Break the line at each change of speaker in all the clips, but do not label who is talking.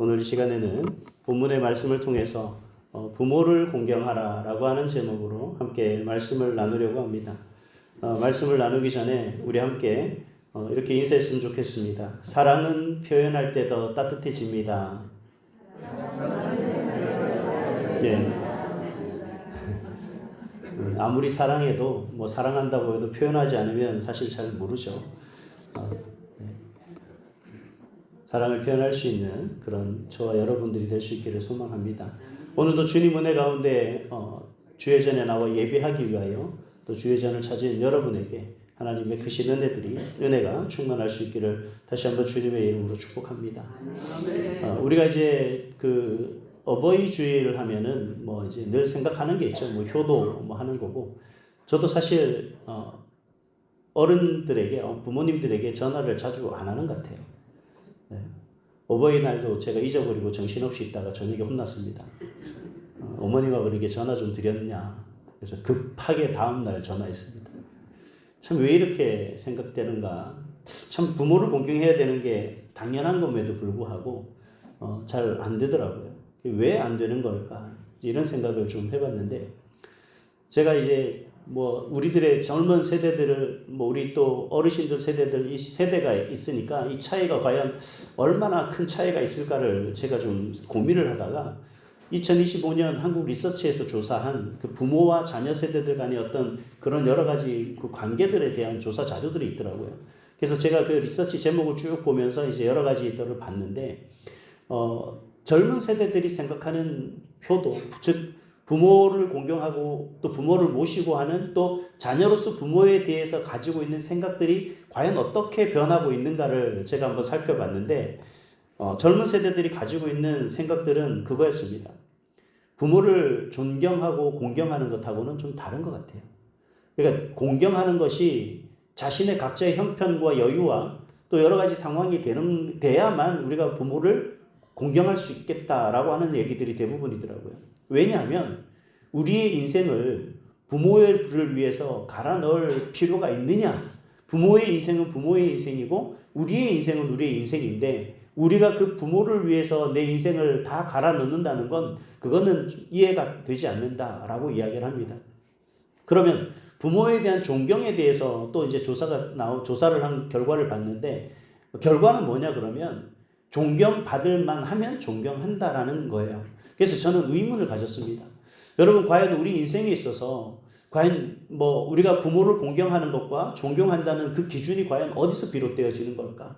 오늘 이 시간에는 본문의 말씀을 통해서 부모를 공경하라라고 하는 제목으로 함께 말씀을 나누려고 합니다. 말씀을 나누기 전에 우리 함께 이렇게 인사했으면 좋겠습니다. 사랑은 표현할 때 더 따뜻해집니다. 예. 아무리 사랑해도 사랑한다고 해도 표현하지 않으면 사실 잘 모르죠. 사랑을 표현할 수 있는 그런 저와 여러분들이 될 수 있기를 소망합니다. 오늘도 주님 은혜 가운데 주회전에 나와 예배하기 위하여 또 주회전을 찾은 여러분에게 하나님의 크신 은혜가 충만할 수 있기를 다시 한번 주님의 이름으로 축복합니다. 우리가 이제 그 어버이 주일을 하면은 이제 늘 생각하는 게 있죠. 효도 하는 거고, 저도 사실 어른들에게 부모님들에게 전화를 자주 안 하는 것 같아요. 네. 어버이날도 제가 잊어버리고 정신없이 있다가 저녁에 혼났습니다. 어머니가 그러게 전화 좀 드렸냐. 그래서 급하게 다음날 전화했습니다. 참 왜 이렇게 생각되는가. 참 부모를 공경해야 되는 게 당연한 것에도 불구하고 잘 안 되더라고요. 왜 안 되는 걸까? 이런 생각을 좀 해봤는데, 제가 이제 우리들의 젊은 세대들을 우리 또 어르신들 세대들 이 세대가 있으니까 이 차이가 과연 얼마나 큰 차이가 있을까를 제가 좀 고민을 하다가 2025년 한국 리서치에서 조사한 그 부모와 자녀 세대들 간의 어떤 그런 여러 가지 그 관계들에 대한 조사 자료들이 있더라고요. 그래서 제가 그 리서치 제목을 쭉 보면서 이제 여러 가지들을 봤는데 젊은 세대들이 생각하는 효도, 즉 부모를 공경하고 또 부모를 모시고 하는 또 자녀로서 부모에 대해서 가지고 있는 생각들이 과연 어떻게 변하고 있는가를 제가 한번 살펴봤는데 젊은 세대들이 가지고 있는 생각들은 그거였습니다. 부모를 존경하고 공경하는 것하고는 좀 다른 것 같아요. 그러니까 공경하는 것이 자신의 각자의 형편과 여유와 또 여러 가지 상황이 돼야만 우리가 부모를 공경할 수 있겠다라고 하는 얘기들이 대부분이더라고요. 왜냐하면 우리의 인생을 부모를 위해서 갈아 넣을 필요가 있느냐? 부모의 인생은 부모의 인생이고 우리의 인생은 우리의 인생인데 우리가 그 부모를 위해서 내 인생을 다 갈아 넣는다는 건 그거는 이해가 되지 않는다라고 이야기를 합니다. 그러면 부모에 대한 존경에 대해서 또 이제 조사를 한 결과를 봤는데 결과는 뭐냐 그러면 존경받을 만하면 존경한다라는 거예요. 그래서 저는 의문을 가졌습니다. 여러분 과연 우리 인생에 있어서 과연 우리가 부모를 공경하는 것과 존경한다는 그 기준이 과연 어디서 비롯되어지는 걸까?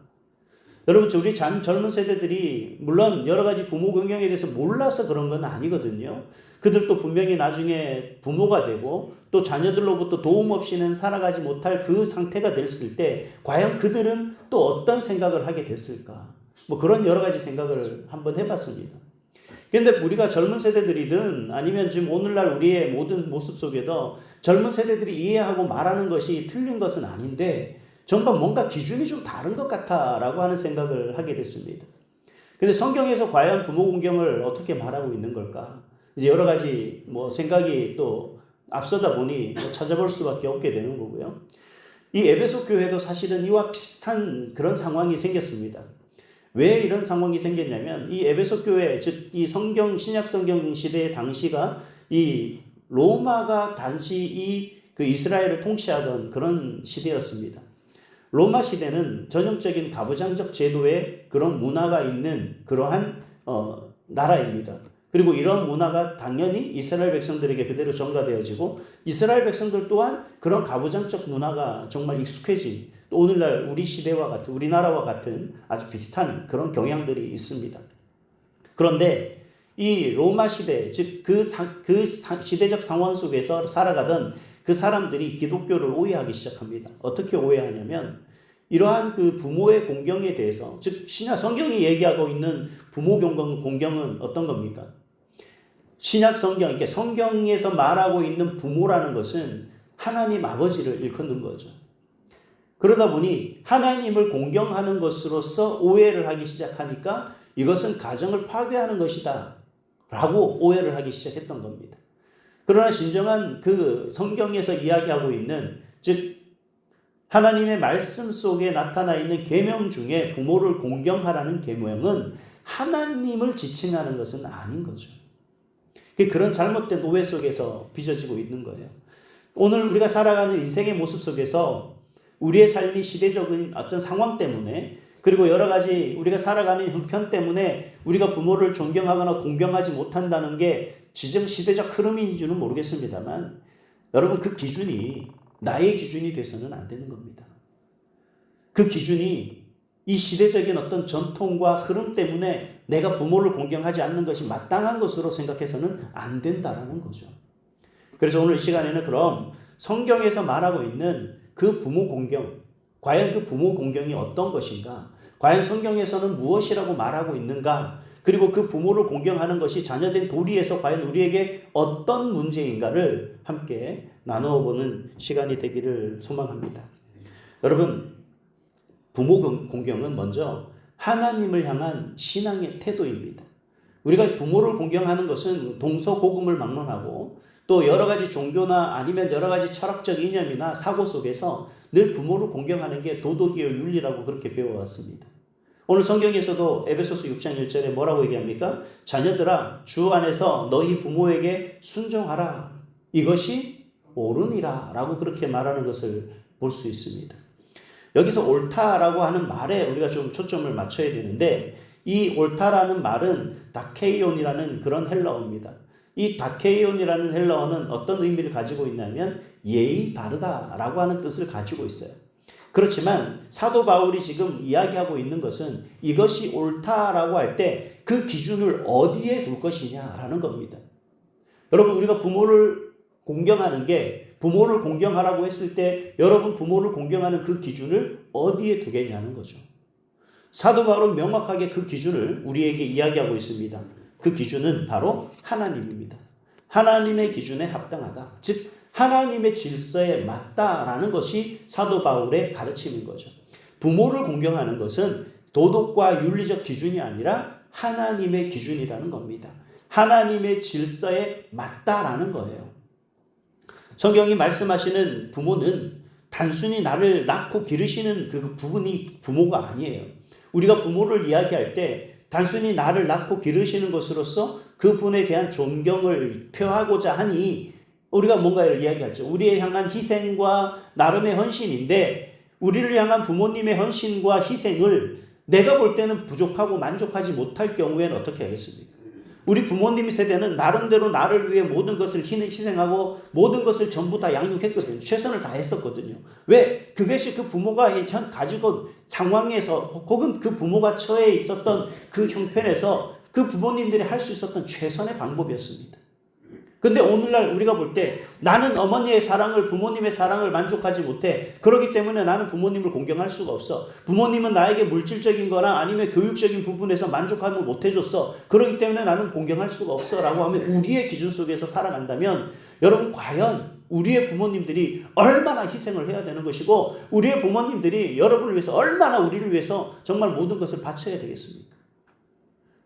여러분 우리 젊은 세대들이 물론 여러 가지 부모 공경에 대해서 몰라서 그런 건 아니거든요. 그들도 분명히 나중에 부모가 되고 또 자녀들로부터 도움 없이는 살아가지 못할 그 상태가 됐을 때 과연 그들은 또 어떤 생각을 하게 됐을까? 그런 여러 가지 생각을 한번 해봤습니다. 그런데 우리가 젊은 세대들이든 아니면 지금 오늘날 우리의 모든 모습 속에도 젊은 세대들이 이해하고 말하는 것이 틀린 것은 아닌데 전반 뭔가 기준이 좀 다른 것 같아라고 하는 생각을 하게 됐습니다. 근데 성경에서 과연 부모 공경을 어떻게 말하고 있는 걸까? 이제 여러 가지 생각이 또 앞서다 보니 찾아볼 수밖에 없게 되는 거고요. 이 에베소 교회도 사실은 이와 비슷한 그런 상황이 생겼습니다. 왜 이런 상황이 생겼냐면 이 에베소 교회, 즉 이 신약 성경 시대의 당시가 이 로마가 당시 그 이스라엘을 통치하던 그런 시대였습니다. 로마 시대는 전형적인 가부장적 제도의 그런 문화가 있는 그러한 나라입니다. 그리고 이런 문화가 당연히 이스라엘 백성들에게 그대로 전가되어지고 이스라엘 백성들 또한 그런 가부장적 문화가 정말 익숙해진 또 오늘날 우리 시대와 같은 우리나라와 같은 아주 비슷한 그런 경향들이 있습니다. 그런데 이 로마 시대 즉 그 시대적 상황 속에서 살아가던 그 사람들이 기독교를 오해하기 시작합니다. 어떻게 오해하냐면 이러한 그 부모의 공경에 대해서 즉 신약 성경이 얘기하고 있는 부모 공경은 어떤 겁니까? 신약 성경, 그러니까 성경에서 말하고 있는 부모라는 것은 하나님 아버지를 일컫는 거죠. 그러다 보니 하나님을 공경하는 것으로서 오해를 하기 시작하니까 이것은 가정을 파괴하는 것이다 라고 오해를 하기 시작했던 겁니다. 그러나 진정한 그 성경에서 이야기하고 있는 즉 하나님의 말씀 속에 나타나 있는 계명 중에 부모를 공경하라는 계명은 하나님을 지칭하는 것은 아닌 거죠. 그런 잘못된 오해 속에서 빚어지고 있는 거예요. 오늘 우리가 살아가는 인생의 모습 속에서 우리의 삶이 시대적인 어떤 상황 때문에, 그리고 여러 가지 우리가 살아가는 형편 때문에 우리가 부모를 존경하거나 공경하지 못한다는 게 시대적 흐름인지는 모르겠습니다만, 여러분, 그 기준이 나의 기준이 돼서는 안 되는 겁니다. 그 기준이 이 시대적인 어떤 전통과 흐름 때문에 내가 부모를 공경하지 않는 것이 마땅한 것으로 생각해서는 안 된다라는 거죠. 그래서 오늘 이 시간에는 그럼 성경에서 말하고 있는 그 부모 공경, 과연 그 부모 공경이 어떤 것인가? 과연 성경에서는 무엇이라고 말하고 있는가? 그리고 그 부모를 공경하는 것이 자녀된 도리에서 과연 우리에게 어떤 문제인가를 함께 나누어 보는 시간이 되기를 소망합니다. 여러분, 부모 공경은 먼저 하나님을 향한 신앙의 태도입니다. 우리가 부모를 공경하는 것은 동서고금을 막론하고 또 여러 가지 종교나 아니면 여러 가지 철학적 이념이나 사고 속에서 늘 부모를 공경하는 게 도덕이요 윤리라고 그렇게 배워왔습니다. 오늘 성경에서도 에베소서 6장 1절에 뭐라고 얘기합니까? 자녀들아, 주 안에서 너희 부모에게 순종하라. 이것이 옳으니라 라고 그렇게 말하는 것을 볼 수 있습니다. 여기서 옳다라고 하는 말에 우리가 좀 초점을 맞춰야 되는데, 이 옳다라는 말은 다케이온이라는 그런 헬라어입니다. 이 다케이온이라는 헬라어는 어떤 의미를 가지고 있냐면 예의 바르다라고 하는 뜻을 가지고 있어요. 그렇지만 사도 바울이 지금 이야기하고 있는 것은 이것이 옳다라고 할 때 그 기준을 어디에 둘 것이냐라는 겁니다. 여러분, 우리가 부모를 공경하는 게, 부모를 공경하라고 했을 때 여러분 부모를 공경하는 그 기준을 어디에 두겠냐는 거죠. 사도 바울은 명확하게 그 기준을 우리에게 이야기하고 있습니다. 그 기준은 바로 하나님입니다. 하나님의 기준에 합당하다. 즉 하나님의 질서에 맞다라는 것이 사도 바울의 가르침인 거죠. 부모를 공경하는 것은 도덕과 윤리적 기준이 아니라 하나님의 기준이라는 겁니다. 하나님의 질서에 맞다라는 거예요. 성경이 말씀하시는 부모는 단순히 나를 낳고 기르시는 그 부분이 부모가 아니에요. 우리가 부모를 이야기할 때 단순히 나를 낳고 기르시는 것으로서 그분에 대한 존경을 표하고자 하니 우리가 뭔가를 이야기하죠. 우리에 향한 희생과 나름의 헌신인데, 우리를 향한 부모님의 헌신과 희생을 내가 볼 때는 부족하고 만족하지 못할 경우에는 어떻게 하겠습니까? 우리 부모님 세대는 나름대로 나를 위해 모든 것을 희생하고 모든 것을 전부 다 양육했거든요. 최선을 다했었거든요. 왜? 그것이 그 부모가 가지고 상황에서 혹은 그 부모가 처해 있었던 그 형편에서 그 부모님들이 할 수 있었던 최선의 방법이었습니다. 근데 오늘날 우리가 볼 때 나는 어머니의 사랑을, 부모님의 사랑을 만족하지 못해. 그렇기 때문에 나는 부모님을 공경할 수가 없어. 부모님은 나에게 물질적인 거나 아니면 교육적인 부분에서 만족함을 못 해줬어. 그렇기 때문에 나는 공경할 수가 없어 라고 하면 우리의 기준 속에서 살아간다면, 여러분 과연 우리의 부모님들이 얼마나 희생을 해야 되는 것이고 우리의 부모님들이 여러분을 위해서 얼마나 우리를 위해서 정말 모든 것을 바쳐야 되겠습니까?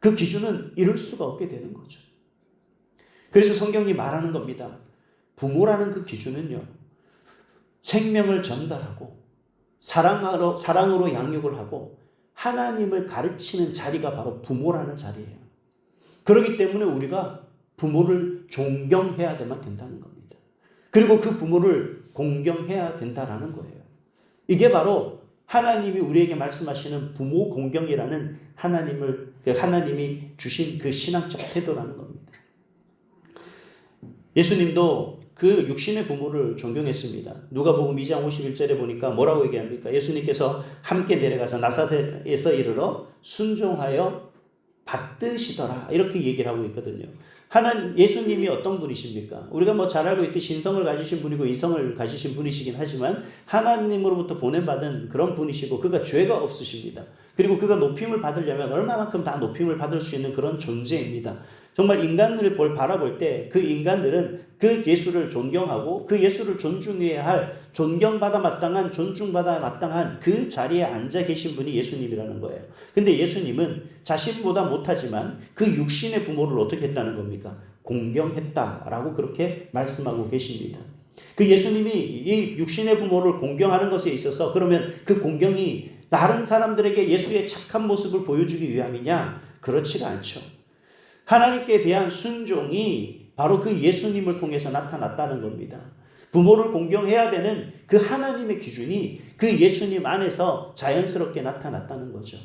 그 기준은 이룰 수가 없게 되는 거죠. 그래서 성경이 말하는 겁니다. 부모라는 그 기준은요, 생명을 전달하고 사랑으로 양육을 하고 하나님을 가르치는 자리가 바로 부모라는 자리예요. 그렇기 때문에 우리가 부모를 존경해야만 된다는 겁니다. 그리고 그 부모를 공경해야 된다는 거예요. 이게 바로 하나님이 우리에게 말씀하시는 부모 공경이라는 하나님이 주신 그 신앙적 태도라는 겁니다. 예수님도 그 육신의 부모를 존경했습니다. 누가복음 2장 51절에 보니까 뭐라고 얘기합니까? 예수님께서 함께 내려가서 나사렛에서 이르러 순종하여 받드시더라, 이렇게 얘기를 하고 있거든요. 예수님이 어떤 분이십니까? 우리가 잘 알고 있듯이 신성을 가지신 분이고 이성을 가지신 분이시긴 하지만 하나님으로부터 보냄받은 그런 분이시고 그가 죄가 없으십니다. 그리고 그가 높임을 받으려면 얼마만큼 다 높임을 받을 수 있는 그런 존재입니다. 정말 인간을 바라볼 때 그 인간들은 그 예수를 존경하고 그 예수를 존중해야 할, 존경받아 마땅한, 존중받아 마땅한 그 자리에 앉아 계신 분이 예수님이라는 거예요. 근데 예수님은 자신보다 못하지만 그 육신의 부모를 어떻게 했다는 겁니까? 공경했다라고 그렇게 말씀하고 계십니다. 그 예수님이 이 육신의 부모를 공경하는 것에 있어서 그러면 그 공경이 다른 사람들에게 예수의 착한 모습을 보여주기 위함이냐? 그렇지가 않죠. 하나님께 대한 순종이 바로 그 예수님을 통해서 나타났다는 겁니다. 부모를 공경해야 되는 그 하나님의 기준이 그 예수님 안에서 자연스럽게 나타났다는 거죠.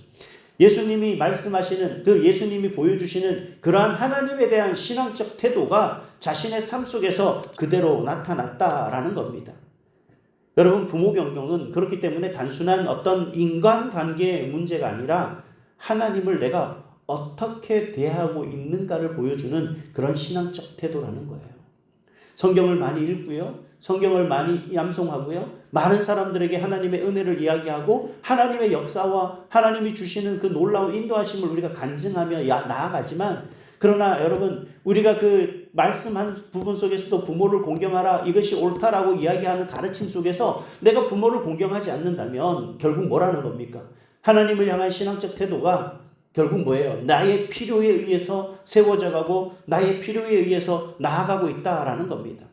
예수님이 말씀하시는 그 예수님이 보여주시는 그러한 하나님에 대한 신앙적 태도가 자신의 삶 속에서 그대로 나타났다라는 겁니다. 여러분, 부모 경경은 그렇기 때문에 단순한 어떤 인간관계의 문제가 아니라 하나님을 내가 어떻게 대하고 있는가를 보여주는 그런 신앙적 태도라는 거예요. 성경을 많이 읽고요. 성경을 많이 암송하고요. 많은 사람들에게 하나님의 은혜를 이야기하고 하나님의 역사와 하나님이 주시는 그 놀라운 인도하심을 우리가 간증하며 나아가지만, 그러나 여러분, 우리가 그 말씀한 부분 속에서도 부모를 공경하라, 이것이 옳다라고 이야기하는 가르침 속에서 내가 부모를 공경하지 않는다면 결국 뭐라는 겁니까? 하나님을 향한 신앙적 태도가 결국 뭐예요? 나의 필요에 의해서 세워져 가고 나의 필요에 의해서 나아가고 있다라는 겁니다.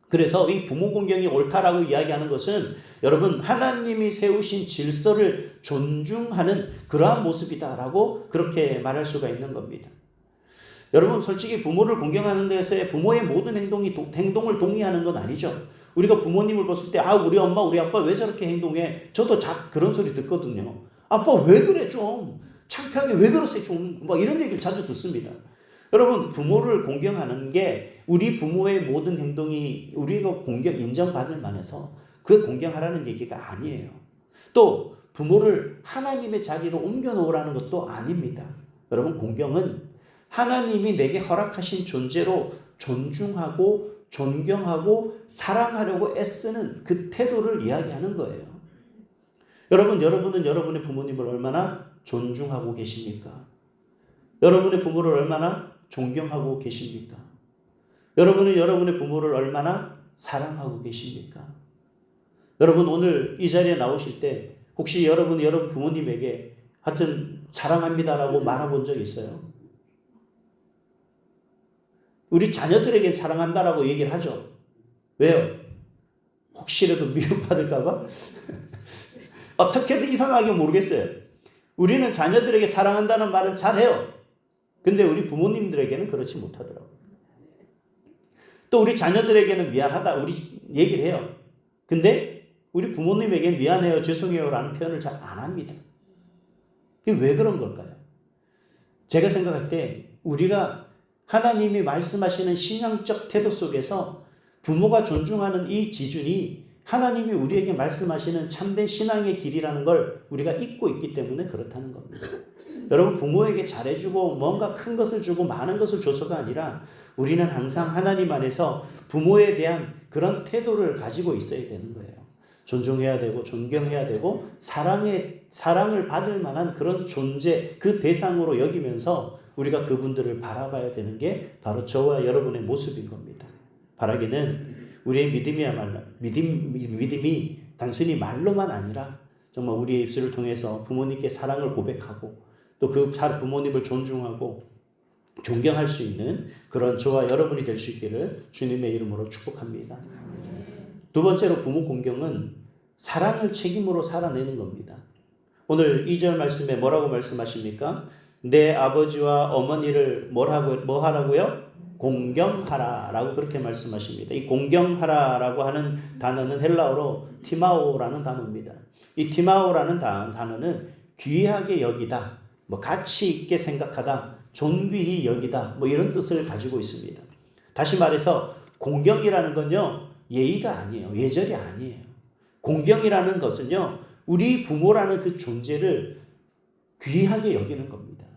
그래서 이 부모 공경이 옳다라고 이야기하는 것은 여러분, 하나님이 세우신 질서를 존중하는 그러한 모습이다라고 그렇게 말할 수가 있는 겁니다. 여러분, 솔직히 부모를 공경하는 데서의 부모의 모든 행동을 동의하는 건 아니죠. 우리가 부모님을 봤을 때 우리 엄마 우리 아빠 왜 저렇게 행동해? 저도 그런 소리 듣거든요. 아빠 왜 그래 좀? 창피하게 왜 그러세요 좀? 이런 얘기를 자주 듣습니다. 여러분, 부모를 공경하는 게 우리 부모의 모든 행동이 우리가 인정받을 만해서 그 공경하라는 얘기가 아니에요. 또 부모를 하나님의 자리로 옮겨 놓으라는 것도 아닙니다. 여러분, 공경은 하나님이 내게 허락하신 존재로 존중하고 존경하고 사랑하려고 애쓰는 그 태도를 이야기하는 거예요. 여러분은 여러분의 부모님을 얼마나 존중하고 계십니까? 여러분의 부모를 얼마나 존경하고 계십니까? 여러분은 여러분의 부모를 얼마나 사랑하고 계십니까? 여러분, 오늘 이 자리에 나오실 때 혹시 여러분 부모님에게 하여튼 사랑합니다라고 말해본 적 있어요? 우리 자녀들에게 사랑한다라고 얘기를 하죠. 왜요? 혹시라도 미움받을까봐? 어떻게든 이상하게 모르겠어요. 우리는 자녀들에게 사랑한다는 말은 잘해요. 근데 우리 부모님들에게는 그렇지 못하더라고요. 또 우리 자녀들에게는 미안하다 우리 얘기를 해요. 근데 우리 부모님에게 미안해요, 죄송해요 라는 표현을 잘 안 합니다. 그게 왜 그런 걸까요? 제가 생각할 때 우리가 하나님이 말씀하시는 신앙적 태도 속에서 부모가 존중하는 이 기준이 하나님이 우리에게 말씀하시는 참된 신앙의 길이라는 걸 우리가 잊고 있기 때문에 그렇다는 겁니다. 여러분, 부모에게 잘해주고 뭔가 큰 것을 주고 많은 것을 줘서가 아니라 우리는 항상 하나님 안에서 부모에 대한 그런 태도를 가지고 있어야 되는 거예요. 존중해야 되고 존경해야 되고 사랑을 받을 만한 그런 존재, 그 대상으로 여기면서 우리가 그분들을 바라봐야 되는 게 바로 저와 여러분의 모습인 겁니다. 바라기는 우리의 믿음이 단순히 말로만 아니라 정말 우리의 입술을 통해서 부모님께 사랑을 고백하고 또 그 부모님을 존중하고 존경할 수 있는 그런 저와 여러분이 될 수 있기를 주님의 이름으로 축복합니다. 두 번째로 부모 공경은 사랑을 책임으로 살아내는 겁니다. 오늘 2절 말씀에 뭐라고 말씀하십니까? 내 아버지와 어머니를 뭐 하라고요? 공경하라 라고 그렇게 말씀하십니다. 이 공경하라 라고 하는 단어는 헬라어로 티마오라는 단어입니다. 이 티마오라는 단어는 귀하게 여기다, 가치 있게 생각하다, 존귀히 여기다, 이런 뜻을 가지고 있습니다. 다시 말해서 공경이라는 건요, 예의가 아니에요. 예절이 아니에요. 공경이라는 것은요, 우리 부모라는 그 존재를 귀하게 여기는 겁니다.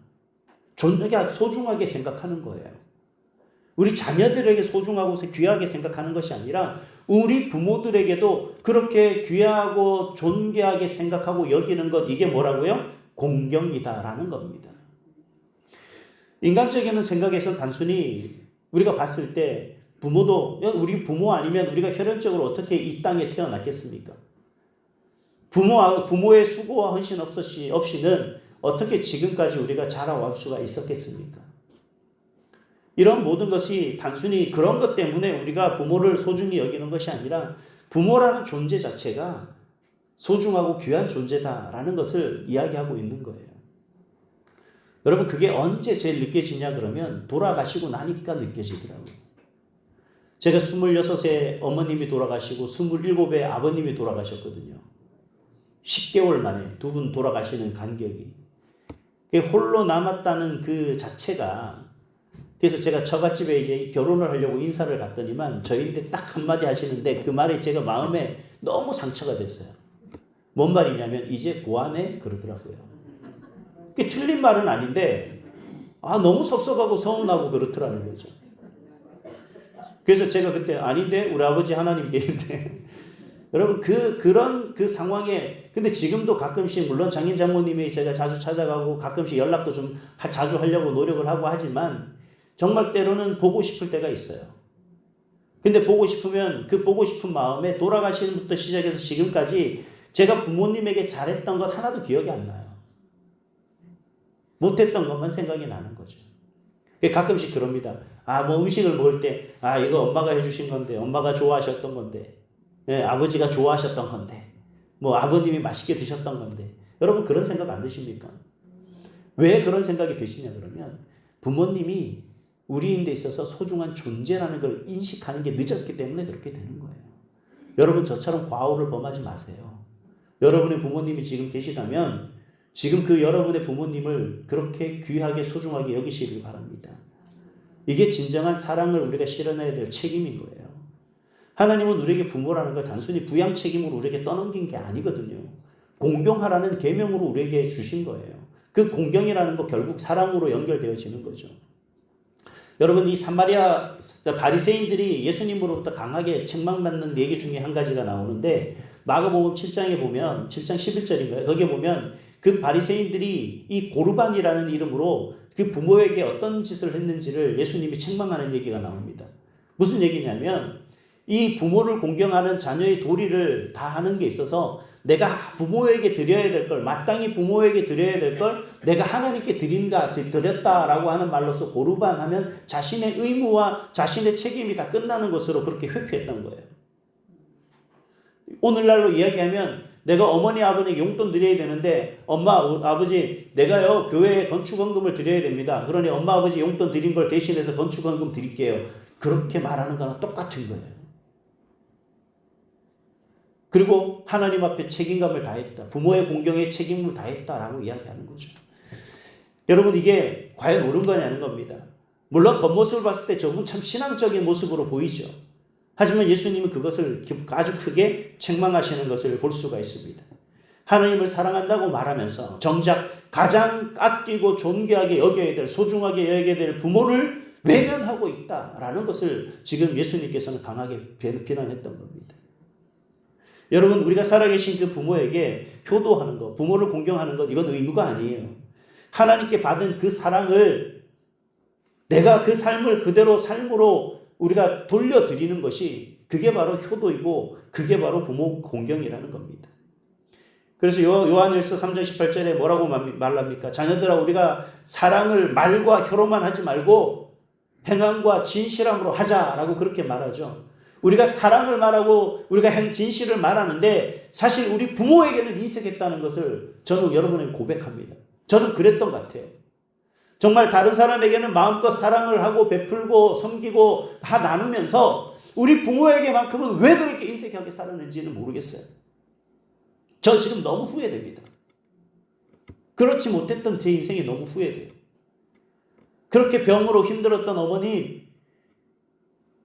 소중하게 생각하는 거예요. 우리 자녀들에게 소중하고 귀하게 생각하는 것이 아니라 우리 부모들에게도 그렇게 귀하고 존귀하게 생각하고 여기는 것, 이게 뭐라고요? 공경이다라는 겁니다. 인간적인 생각에서 단순히 우리가 봤을 때 부모도, 우리 부모 아니면 우리가 혈연적으로 어떻게 이 땅에 태어났겠습니까? 부모의 수고와 헌신 없이는 어떻게 지금까지 우리가 자라올 수가 있었겠습니까? 이런 모든 것이 단순히 그런 것 때문에 우리가 부모를 소중히 여기는 것이 아니라 부모라는 존재 자체가 소중하고 귀한 존재다라는 것을 이야기하고 있는 거예요. 여러분 그게 언제 제일 느껴지냐 그러면 돌아가시고 나니까 느껴지더라고요. 제가 26에 어머님이 돌아가시고 27에 아버님이 돌아가셨거든요. 10개월 만에 두 분 돌아가시는 간격이. 홀로 남았다는 그 자체가, 그래서 제가 처갓집에 이제 결혼을 하려고 인사를 갔더니만 저희한테 딱 한마디 하시는데 그 말이 제가 마음에 너무 상처가 됐어요. 뭔 말이냐면 이제 고아네 그러더라고요. 그게 틀린 말은 아닌데 너무 섭섭하고 서운하고 그렇더라는 거죠. 그래서 제가 그때 아닌데 우리 아버지 하나님 계신데 여러분 그런 상황에, 근데 지금도 가끔씩 물론 장인 장모님이 제가 자주 찾아가고 가끔씩 연락도 좀 자주 하려고 노력을 하고 하지만 정말 때로는 보고 싶을 때가 있어요. 근데 보고 싶으면 그 보고 싶은 마음에 돌아가시는 부터 시작해서 지금까지 제가 부모님에게 잘했던 것 하나도 기억이 안 나요. 못했던 것만 생각이 나는 거죠. 가끔씩 그럽니다. 뭐 음식을 먹을 때 이거 엄마가 해주신 건데, 엄마가 좋아하셨던 건데, 아버지가 좋아하셨던 건데, 뭐 아버님이 맛있게 드셨던 건데. 여러분 그런 생각 안 드십니까? 왜 그런 생각이 드시냐 그러면 부모님이 우리인데 있어서 소중한 존재라는 걸 인식하는 게 늦었기 때문에 그렇게 되는 거예요. 여러분 저처럼 과오를 범하지 마세요. 여러분의 부모님이 지금 계시다면 지금 그 여러분의 부모님을 그렇게 귀하게 소중하게 여기시길 바랍니다. 이게 진정한 사랑을 우리가 실현해야 될 책임인 거예요. 하나님은 우리에게 부모라는 걸 단순히 부양 책임으로 우리에게 떠넘긴 게 아니거든요. 공경하라는 계명으로 우리에게 주신 거예요. 그 공경이라는 거 결국 사랑으로 연결되어지는 거죠. 여러분 이 사마리아 바리새인들이 예수님으로부터 강하게 책망받는 얘기 중에 한 가지가 나오는데 마가복음 7장에 보면 7장 11절인가요? 거기에 보면 그 바리새인들이 이 고르반이라는 이름으로 그 부모에게 어떤 짓을 했는지를 예수님이 책망하는 얘기가 나옵니다. 무슨 얘기냐면 이 부모를 공경하는 자녀의 도리를 다 하는 게 있어서 내가 부모에게 드려야 될 걸, 마땅히 부모에게 드려야 될 걸 내가 하나님께 드렸다라고 하는 말로서 고르반 하면 자신의 의무와 자신의 책임이 다 끝나는 것으로 그렇게 회피했던 거예요. 오늘날로 이야기하면 내가 어머니 아버지 용돈 드려야 되는데 엄마 아버지 내가요 교회에 건축원금을 드려야 됩니다. 그러니 엄마 아버지 용돈 드린 걸 대신해서 건축원금 드릴게요. 그렇게 말하는 거랑 똑같은 거예요. 그리고 하나님 앞에 책임감을 다했다. 부모의 공경에 책임을 다했다라고 이야기하는 거죠. 여러분 이게 과연 옳은 거냐는 겁니다. 물론 겉모습을 봤을 때 저분 참 신앙적인 모습으로 보이죠. 하지만 예수님은 그것을 아주 크게 책망하시는 것을 볼 수가 있습니다. 하나님을 사랑한다고 말하면서 정작 가장 아끼고 존귀하게 여겨야 될, 소중하게 여겨야 될 부모를 외면하고 있다라는 것을 지금 예수님께서는 강하게 비난했던 겁니다. 여러분 우리가 살아계신 그 부모에게 효도하는 것, 부모를 공경하는 것, 이건 의무가 아니에요. 하나님께 받은 그 사랑을 내가 그 삶을 그대로 삶으로 우리가 돌려드리는 것이 그게 바로 효도이고 그게 바로 부모 공경이라는 겁니다. 그래서 요한일서 3장 18절에 뭐라고 말합니까? 자녀들아 우리가 사랑을 말과 혀로만 하지 말고 행함과 진실함으로 하자라고 그렇게 말하죠. 우리가 사랑을 말하고 우리가 진실을 말하는데 사실 우리 부모에게는 인색했다는 것을 저는 여러분에게 고백합니다. 저는 그랬던 것 같아요. 정말 다른 사람에게는 마음껏 사랑을 하고 베풀고 섬기고 다 나누면서 우리 부모에게만큼은 왜 그렇게 인색하게 살았는지는 모르겠어요. 저 지금 너무 후회됩니다. 그렇지 못했던 제 인생이 너무 후회돼요. 그렇게 병으로 힘들었던 어머님,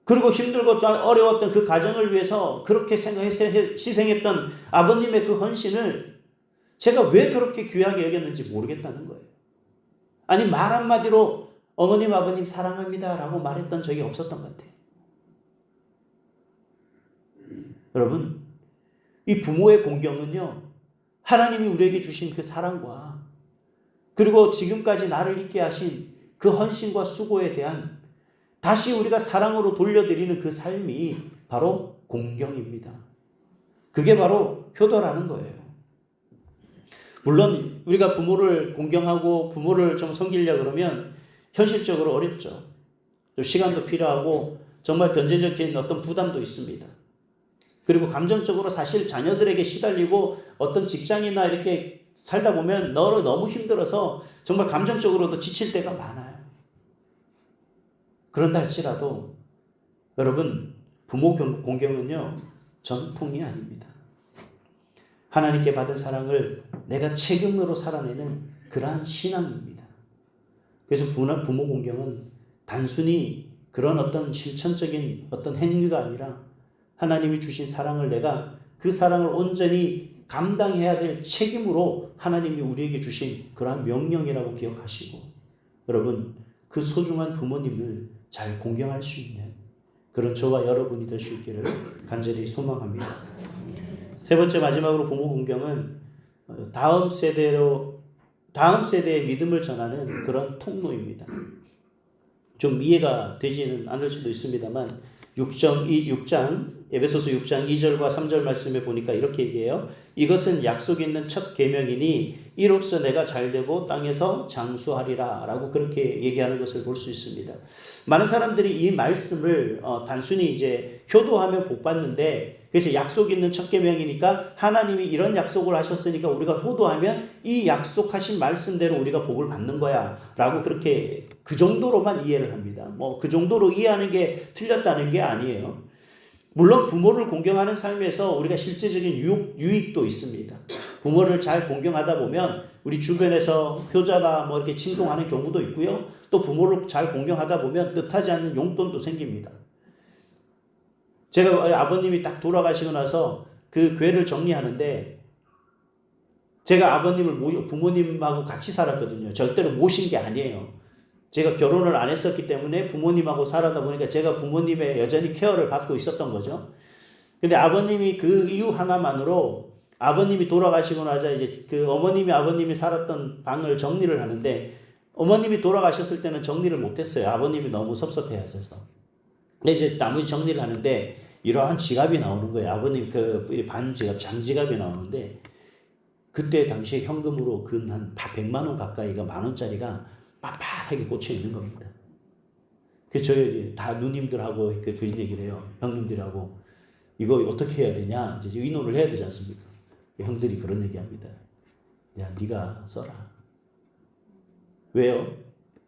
그리고 힘들고 어려웠던 그 가정을 위해서 그렇게 희생했던 아버님의 그 헌신을 제가 왜 그렇게 귀하게 여겼는지 모르겠다는 거예요. 아니 말 한마디로 어머님 아버님 사랑합니다 라고 말했던 적이 없었던 것 같아요. 여러분 이 부모의 공경은요 하나님이 우리에게 주신 그 사랑과 그리고 지금까지 나를 있게 하신 그 헌신과 수고에 대한 다시 우리가 사랑으로 돌려드리는 그 삶이 바로 공경입니다. 그게 바로 효도라는 거예요. 물론 우리가 부모를 공경하고 부모를 좀 섬기려고 그러면 현실적으로 어렵죠. 시간도 필요하고 정말 경제적인 어떤 부담도 있습니다. 그리고 감정적으로 사실 자녀들에게 시달리고 어떤 직장이나 이렇게 살다 보면 너무 힘들어서 정말 감정적으로도 지칠 때가 많아요. 그런다 할지라도 여러분, 부모 공경은요, 전통이 아닙니다. 하나님께 받은 사랑을 내가 책임으로 살아내는 그러한 신앙입니다. 그래서 부모 공경은 단순히 그런 어떤 실천적인 어떤 행위가 아니라 하나님이 주신 사랑을 내가 그 사랑을 온전히 감당해야 될 책임으로 하나님이 우리에게 주신 그러한 명령이라고 기억하시고, 여러분, 그 소중한 부모님을 잘 공경할 수 있는 그런 저와 여러분이 될 수 있기를 간절히 소망합니다. 세 번째, 마지막으로 부모 공경은 다음 세대의 믿음을 전하는 그런 통로입니다. 좀 이해가 되지는 않을 수도 있습니다만 6장 에베소서 6장 2절과 3절 말씀에 보니까 이렇게 얘기해요. 이것은 약속 있는 첫 계명이니 이로써 내가 잘되고 땅에서 장수하리라 라고 그렇게 얘기하는 것을 볼 수 있습니다. 많은 사람들이 이 말씀을 단순히 이제 효도하면 복 받는데, 그래서 약속 있는 첫 계명이니까 하나님이 이런 약속을 하셨으니까 우리가 효도하면 이 약속하신 말씀대로 우리가 복을 받는 거야 라고 그렇게 그 정도로만 이해를 합니다. 뭐 그 정도로 이해하는 게 틀렸다는 게 아니에요. 물론 부모를 공경하는 삶에서 우리가 실제적인 유익도 있습니다. 부모를 잘 공경하다 보면 우리 주변에서 효자다 뭐 이렇게 칭송하는 경우도 있고요. 또 부모를 잘 공경하다 보면 뜻하지 않는 용돈도 생깁니다. 제가 아버님이 딱 돌아가시고 나서 그 궤를 정리하는데, 제가 아버님을 부모님하고 같이 살았거든요. 절대로 모신 게 아니에요. 제가 결혼을 안 했었기 때문에 부모님하고 살아다 보니까 제가 부모님의 여전히 케어를 받고 있었던 거죠. 근데 아버님이 그 이유 하나만으로 아버님이 돌아가시고 나자 이제 그 아버님이 살았던 방을 정리를 하는데, 어머님이 돌아가셨을 때는 정리를 못했어요. 아버님이 너무 섭섭해 하셔서. 근데 이제 나머지 정리를 하는데 이러한 지갑이 나오는 거예요. 아버님 그 반지갑, 장지갑이 나오는데, 그때 당시에 현금으로 근 한 100만 원 가까이가 10,000원짜리가 빳빳하게 꽂혀 있는 겁니다. 그래서 저희 다 누님들하고 그런 얘기를 해요. 형님들하고 이거 어떻게 해야 되냐 이제 의논을 해야 되지 않습니까? 형들이 그런 얘기합니다. 야, 네가 써라. 왜요?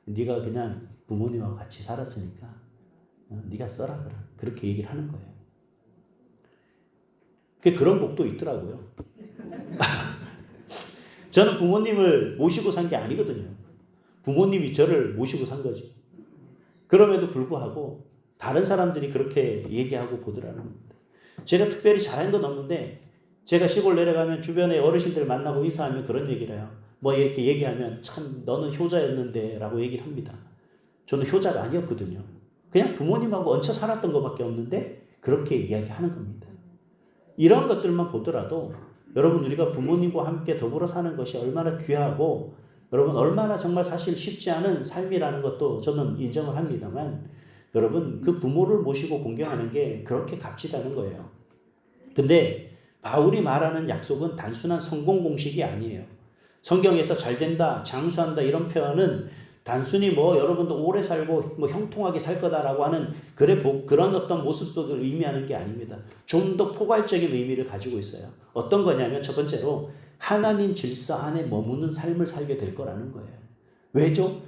네가 그냥 부모님하고 같이 살았으니까 네가 써라 그래. 그렇게 얘기를 하는 거예요. 그런 복도 있더라고요. 저는 부모님을 모시고 산 게 아니거든요. 부모님이 저를 모시고 산 거지. 그럼에도 불구하고 다른 사람들이 그렇게 얘기하고 보더라는 겁니다. 제가 특별히 잘한 건 없는데, 제가 시골 내려가면 주변에 어르신들 만나고 인사하면 그런 얘기를 해요. 뭐 이렇게 얘기하면 참 너는 효자였는데 라고 얘기를 합니다. 저는 효자가 아니었거든요. 그냥 부모님하고 얹혀 살았던 것밖에 없는데 그렇게 이야기하는 겁니다. 이런 것들만 보더라도 여러분, 우리가 부모님과 함께 더불어 사는 것이 얼마나 귀하고 여러분 얼마나 정말 사실 쉽지 않은 삶이라는 것도 저는 인정을 합니다만, 여러분 그 부모를 모시고 공경하는 게 그렇게 값지다는 거예요. 근데 바울이 말하는 약속은 단순한 성공 공식이 아니에요. 성경에서 잘된다, 장수한다 이런 표현은 단순히 뭐 여러분도 오래 살고 뭐 형통하게 살 거다라고 하는 그런 어떤 모습 속을 의미하는 게 아닙니다. 좀 더 포괄적인 의미를 가지고 있어요. 어떤 거냐면 첫 번째로 하나님 질서 안에 머무는 삶을 살게 될 거라는 거예요. 왜죠?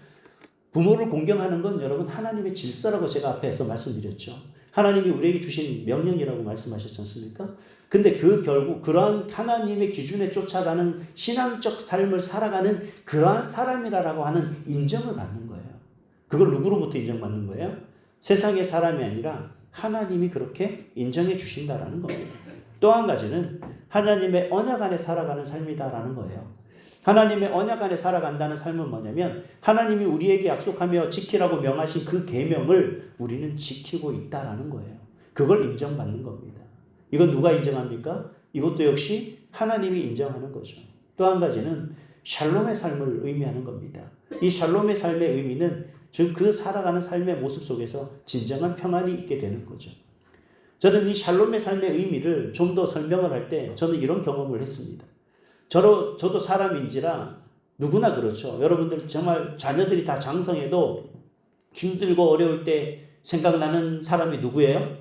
부모를 공경하는 건 여러분 하나님의 질서라고 제가 앞에서 말씀드렸죠. 하나님이 우리에게 주신 명령이라고 말씀하셨지 않습니까? 근데 결국 그러한 하나님의 기준에 쫓아가는 신앙적 삶을 살아가는 그러한 사람이라고 하는 인정을 받는 거예요. 그걸 누구로부터 인정받는 거예요? 세상의 사람이 아니라 하나님이 그렇게 인정해 주신다라는 겁니다. 또 한 가지는 하나님의 언약 안에 살아가는 삶이다라는 거예요. 하나님의 언약 안에 살아간다는 삶은 뭐냐면 하나님이 우리에게 약속하며 지키라고 명하신 그 계명을 우리는 지키고 있다라는 거예요. 그걸 인정받는 겁니다. 이건 누가 인정합니까? 이것도 역시 하나님이 인정하는 거죠. 또 한 가지는 샬롬의 삶을 의미하는 겁니다. 이 샬롬의 삶의 의미는 즉 그 살아가는 삶의 모습 속에서 진정한 평안이 있게 되는 거죠. 저는 이 샬롬의 삶의 의미를 좀 더 설명을 할 때 저는 이런 경험을 했습니다. 저도 사람인지라 누구나 그렇죠. 여러분들 정말 자녀들이 다 장성해도 힘들고 어려울 때 생각나는 사람이 누구예요?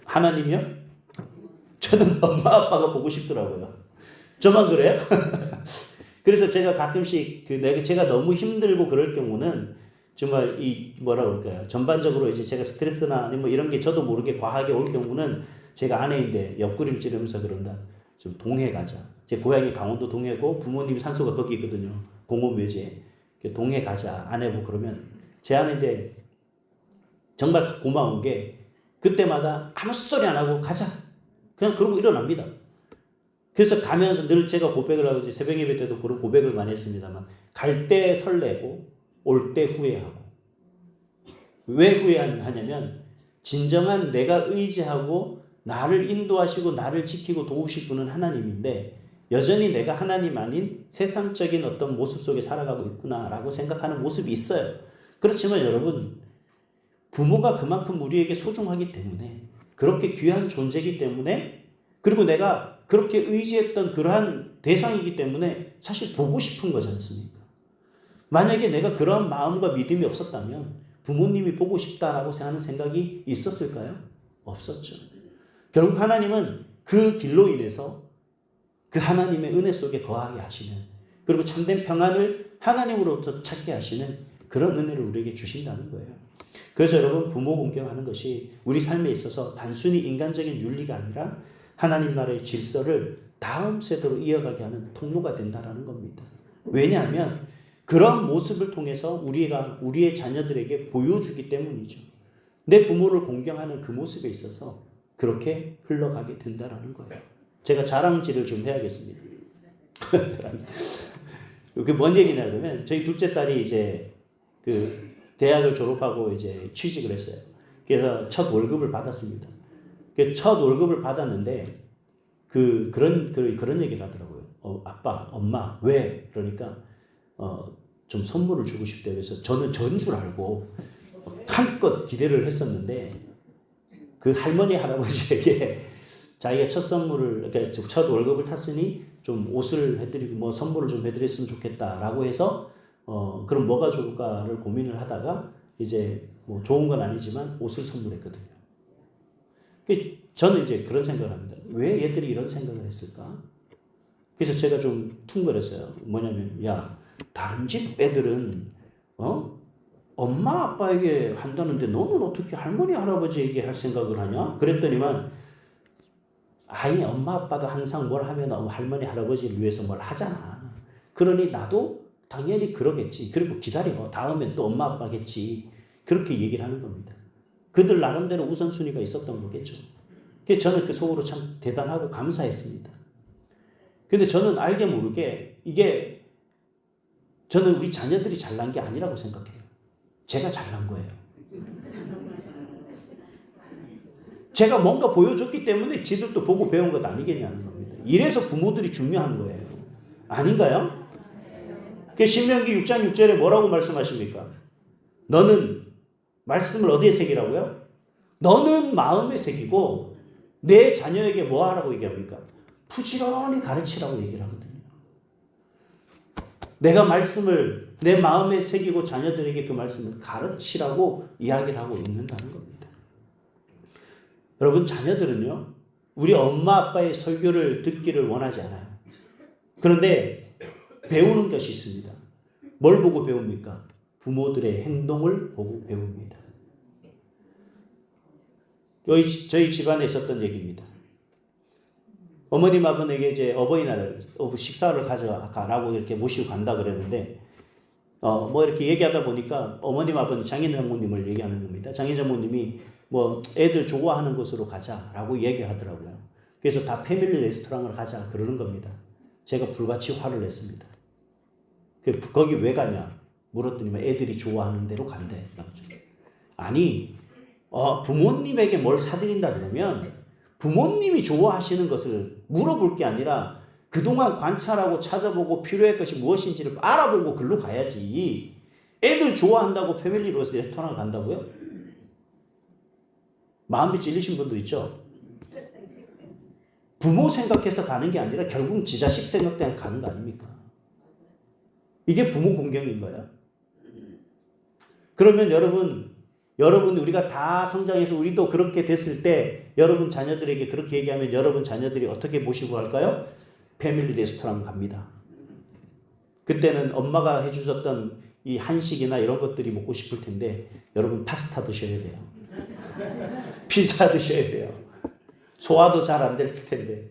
하나님이요? 저는 엄마 아빠가 보고 싶더라고요. 저만 그래요? 그래서 제가 가끔씩 제가 너무 힘들고 그럴 경우는 정말 뭐라 그럴까요? 전반적으로 이제 제가 스트레스나 아니면 뭐 이런 게 저도 모르게 과하게 올 경우는 제가 아내인데 옆구리를 찌르면서 그런다. 좀 동해 가자. 제 고향이 강원도 동해고 부모님이 산소가 거기 있거든요. 공업묘지에. 동해 가자. 아내고 그러면 제 아내인데 정말 고마운 게 그때마다 아무 소리 안 하고 가자. 그냥 그러고 일어납니다. 그래서 가면서 늘 제가 고백을 하고 새벽 예배 때도 그런 고백을 많이 했습니다만 갈 때 설레고 올 때 후회하고. 왜 후회하냐면 진정한 내가 의지하고 나를 인도하시고 나를 지키고 도우실 분은 하나님인데 여전히 내가 하나님 아닌 세상적인 어떤 모습 속에 살아가고 있구나라고 생각하는 모습이 있어요. 그렇지만 여러분 부모가 그만큼 우리에게 소중하기 때문에 그렇게 귀한 존재이기 때문에 그리고 내가 그렇게 의지했던 그러한 대상이기 때문에 사실 보고 싶은 거지 않습니까? 만약에 내가 그런 마음과 믿음이 없었다면 부모님이 보고 싶다라고 하는 생각이 있었을까요? 없었죠. 결국 하나님은 그 길로 인해서 그 하나님의 은혜 속에 거하게 하시는 그리고 참된 평안을 하나님으로부터 찾게 하시는 그런 은혜를 우리에게 주신다는 거예요. 그래서 여러분 부모 공경하는 것이 우리 삶에 있어서 단순히 인간적인 윤리가 아니라 하나님 나라의 질서를 다음 세대로 이어가게 하는 통로가 된다는 겁니다. 왜냐하면 그런 모습을 통해서 우리의 자녀들에게 보여주기 때문이죠. 내 부모를 공경하는 그 모습에 있어서 그렇게 흘러가게 된다는 거예요. 제가 자랑질을 좀 해야겠습니다. 그게 뭔 얘기냐 그러면 저희 둘째 딸이 이제 그 대학을 졸업하고 이제 취직을 했어요. 그래서 첫 월급을 받았습니다. 첫 월급을 받았는데 그런 얘기를 하더라고요. 아빠, 엄마, 왜? 그러니까 좀 선물을 주고 싶대요. 그래서 저는 전 줄 알고 한껏 기대를 했었는데 그 할머니 할아버지에게 자기가 첫 선물을 그러니까 첫 월급을 탔으니 좀 옷을 해드리고 뭐 선물을 좀 해드렸으면 좋겠다라고 해서 그럼 뭐가 좋을까를 고민을 하다가 이제 뭐 좋은 건 아니지만 옷을 선물했거든요. 저는 이제 그런 생각을 합니다. 왜 얘들이 이런 생각을 했을까? 그래서 제가 좀 퉁거렸어요. 뭐냐면 야 다른 집 애들은 엄마 아빠에게 한다는데 너는 어떻게 할머니 할아버지에게 할 생각을 하냐? 그랬더니만 아니 엄마 아빠가 항상 뭘 하면 할머니 할아버지를 위해서 뭘 하잖아. 그러니 나도 당연히 그러겠지. 그리고 기다려. 다음엔 또 엄마 아빠겠지. 그렇게 얘기를 하는 겁니다. 그들 나름대로 우선순위가 있었던 거겠죠. 그래서 저는 그 속으로 참 대단하고 감사했습니다. 근데 저는 알게 모르게 이게 저는 우리 자녀들이 잘난 게 아니라고 생각해요. 제가 잘난 거예요. 제가 뭔가 보여줬기 때문에 지들도 보고 배운 것 아니겠냐는 겁니다. 이래서 부모들이 중요한 거예요. 아닌가요? 신명기 6장 6절에 뭐라고 말씀하십니까? 너는 말씀을 어디에 새기라고요? 너는 마음에 새기고 내 자녀에게 뭐 하라고 얘기합니까? 부지런히 가르치라고 얘기를 하거든요. 내가 말씀을 내 마음에 새기고 자녀들에게 그 말씀을 가르치라고 이야기를 하고 있는다는 겁니다. 여러분 자녀들은요. 우리 엄마 아빠의 설교를 듣기를 원하지 않아요. 그런데 배우는 것이 있습니다. 뭘 보고 배웁니까? 부모들의 행동을 보고 배웁니다. 저희 집안에 있었던 얘기입니다. 어머님 아버님에게 이제 어버이날 식사를 가져가라고 이렇게 모시고 간다 그랬는데 뭐 이렇게 얘기하다 보니까 어머님 아버님 장인장모님을 얘기하는 겁니다. 장인장모님이 뭐 애들 좋아하는 곳으로 가자라고 얘기하더라고요. 그래서 다 패밀리 레스토랑을 가자 그러는 겁니다. 제가 불같이 화를 냈습니다. 거기 왜 가냐 물었더니 애들이 좋아하는 대로 간대. 아니 부모님에게 뭘 사드린다 그러면 부모님이 좋아하시는 것을 물어볼 게 아니라 그동안 관찰하고 찾아보고 필요할 것이 무엇인지를 알아보고 글로 가야지. 애들 좋아한다고 패밀리로 레스토랑을 간다고요? 마음이 찔리신 분들 있죠? 부모 생각해서 가는 게 아니라 결국 지 자식 생각 때문에 가는 거 아닙니까? 이게 부모 공경인가요? 그러면 여러분 여러분 우리가 다 성장해서 우리도 그렇게 됐을 때 여러분 자녀들에게 그렇게 얘기하면 여러분 자녀들이 어떻게 모시고 갈까요? 패밀리 레스토랑 갑니다. 그때는 엄마가 해주셨던 이 한식이나 이런 것들이 먹고 싶을 텐데 여러분 파스타 드셔야 돼요. 피자 드셔야 돼요. 소화도 잘 안 될 텐데.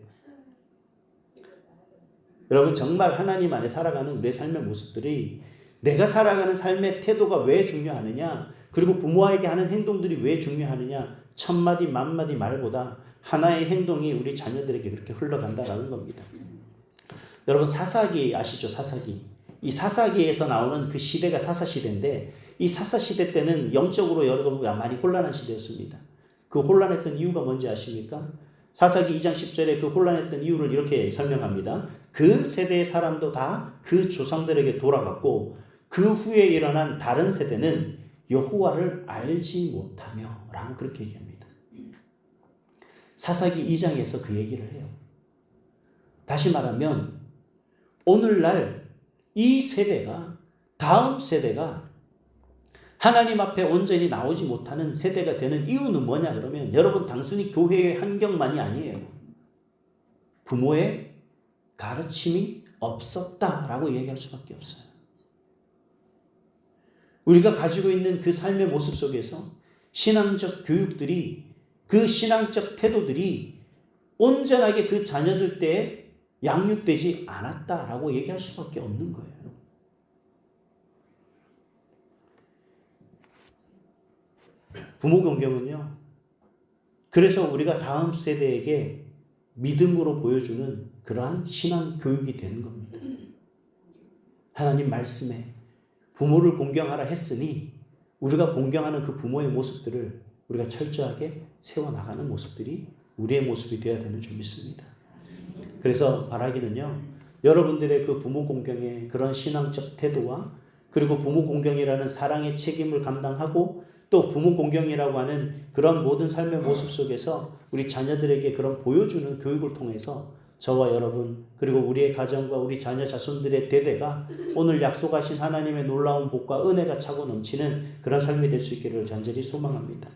여러분 정말 하나님 안에 살아가는 내 삶의 모습들이 내가 살아가는 삶의 태도가 왜 중요하느냐, 그리고 부모에게 하는 행동들이 왜 중요하느냐, 천마디 만마디 말보다 하나의 행동이 우리 자녀들에게 그렇게 흘러간다라는 겁니다. 여러분 사사기 아시죠? 사사기. 이 사사기에서 나오는 그 시대가 사사시대인데 이 사사시대 때는 영적으로 여러분 많이 혼란한 시대였습니다. 그 혼란했던 이유가 뭔지 아십니까? 사사기 2장 10절에 그 혼란했던 이유를 이렇게 설명합니다. 그 세대의 사람도 다 그 조상들에게 돌아갔고 그 후에 일어난 다른 세대는 여호와를 알지 못하며 라고 그렇게 얘기합니다. 사사기 2장에서 그 얘기를 해요. 다시 말하면 오늘날 이 세대가, 다음 세대가 하나님 앞에 온전히 나오지 못하는 세대가 되는 이유는 뭐냐 그러면 여러분 단순히 교회의 환경만이 아니에요. 부모의 가르침이 없었다라고 얘기할 수밖에 없어요. 우리가 가지고 있는 그 삶의 모습 속에서 신앙적 교육들이, 그 신앙적 태도들이 온전하게 그 자녀들 때에 양육되지 않았다라고 얘기할 수밖에 없는 거예요. 부모 공경은요, 그래서 우리가 다음 세대에게 믿음으로 보여주는 그러한 신앙 교육이 되는 겁니다. 하나님 말씀에 부모를 공경하라 했으니 우리가 공경하는 그 부모의 모습들을 우리가 철저하게 세워나가는 모습들이 우리의 모습이 되어야 되는 줄 믿습니다. 그래서 바라기는요, 여러분들의 그 부모 공경의 그런 신앙적 태도와 그리고 부모 공경이라는 사랑의 책임을 감당하고 또 부모 공경이라고 하는 그런 모든 삶의 모습 속에서 우리 자녀들에게 그런 보여주는 교육을 통해서 저와 여러분 그리고 우리의 가정과 우리 자녀 자손들의 대대가 오늘 약속하신 하나님의 놀라운 복과 은혜가 차고 넘치는 그런 삶이 될 수 있기를 간절히 소망합니다.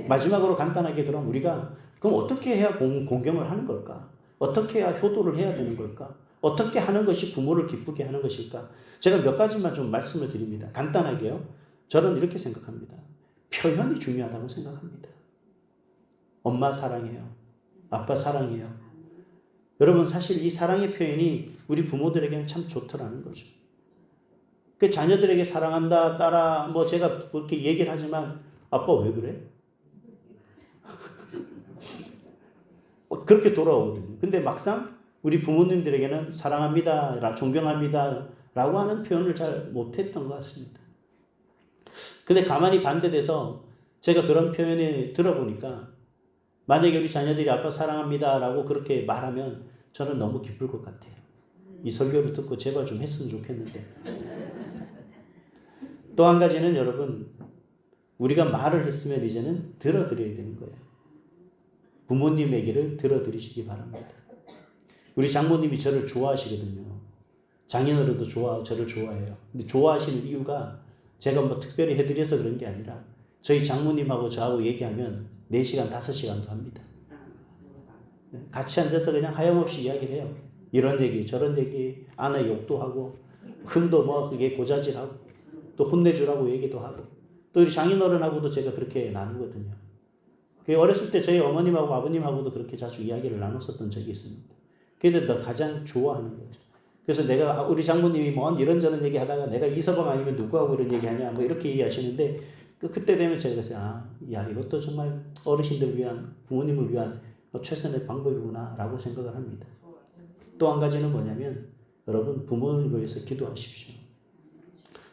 마지막으로 간단하게 그럼 우리가 그럼 어떻게 해야 공경을 하는 걸까? 어떻게 해야 효도를 해야 되는 걸까? 어떻게 하는 것이 부모를 기쁘게 하는 것일까? 제가 몇 가지만 좀 말씀을 드립니다. 간단하게요. 저는 이렇게 생각합니다. 표현이 중요하다고 생각합니다. 엄마 사랑해요. 아빠 사랑해요. 여러분 사실 이 사랑의 표현이 우리 부모들에게는 참 좋더라는 거죠. 그 자녀들에게 사랑한다, 딸아, 뭐 제가 그렇게 얘기를 하지만 아빠 왜 그래? 그렇게 돌아오거든요. 근데 막상 우리 부모님들에게는 사랑합니다, 존경합니다 라고 하는 표현을 잘 못했던 것 같습니다. 근데 가만히 반대돼서 제가 그런 표현을 들어보니까 만약에 우리 자녀들이 아빠 사랑합니다 라고 그렇게 말하면 저는 너무 기쁠 것 같아요. 이 설교를 듣고 제발 좀 했으면 좋겠는데. 또 한 가지는 여러분, 우리가 말을 했으면 이제는 들어드려야 되는 거예요. 부모님 얘기를 들어드리시기 바랍니다. 우리 장모님이 저를 좋아하시거든요. 장인어른도 저를 좋아해요. 근데 좋아하시는 이유가 제가 뭐 특별히 해드려서 그런 게 아니라 저희 장모님하고 저하고 얘기하면 4시간, 5시간도 합니다. 같이 앉아서 그냥 하염없이 이야기를 해요. 이런 얘기, 저런 얘기, 아내 욕도 하고, 큰도 뭐 그게 고자질하고, 또 혼내주라고 얘기도 하고, 또 우리 장인어른하고도 제가 그렇게 나누거든요. 어렸을 때 저희 어머님하고 아버님하고도 그렇게 자주 이야기를 나눴었던 적이 있습니다. 그게 너 가장 좋아하는 거죠. 그래서 내가 우리 장모님이 뭐 이런저런 얘기 하다가 내가 이서방 아니면 누구하고 이런 얘기 하냐 뭐 이렇게 얘기하시는데 그때 되면 제가 그래서 야 이것도 정말 어르신들 위한 부모님을 위한 최선의 방법이구나 라고 생각을 합니다. 또 한 가지는 뭐냐면 여러분 부모를 위해서 기도하십시오.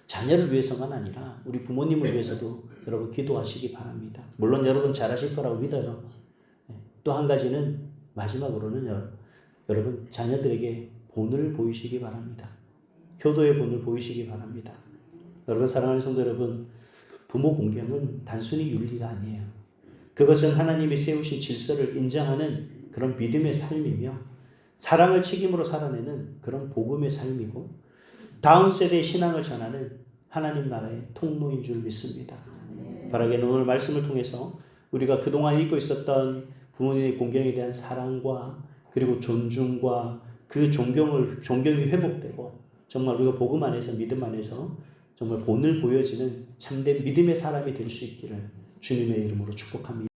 자녀를 위해서만 아니라 우리 부모님을 위해서도 여러분 기도하시기 바랍니다. 물론 여러분 잘하실 거라고 믿어요. 또 한 가지는 마지막으로는 여러분 자녀들에게 본을 보이시기 바랍니다. 효도의 본을 보이시기 바랍니다. 여러분 사랑하는 성도 여러분, 부모 공경은 단순히 윤리가 아니에요. 그것은 하나님이 세우신 질서를 인정하는 그런 믿음의 삶이며 사랑을 책임으로 살아내는 그런 복음의 삶이고 다음 세대의 신앙을 전하는 하나님 나라의 통로인 줄 믿습니다. 바라기는 오늘 말씀을 통해서 우리가 그동안 잊고 있었던 부모님의 공경에 대한 사랑과 그리고 존중과 그 존경이 회복되고 정말 우리가 복음 안에서 믿음 안에서 정말 본을 보여지는 참된 믿음의 사람이 될 수 있기를 주님의 이름으로 축복합니다.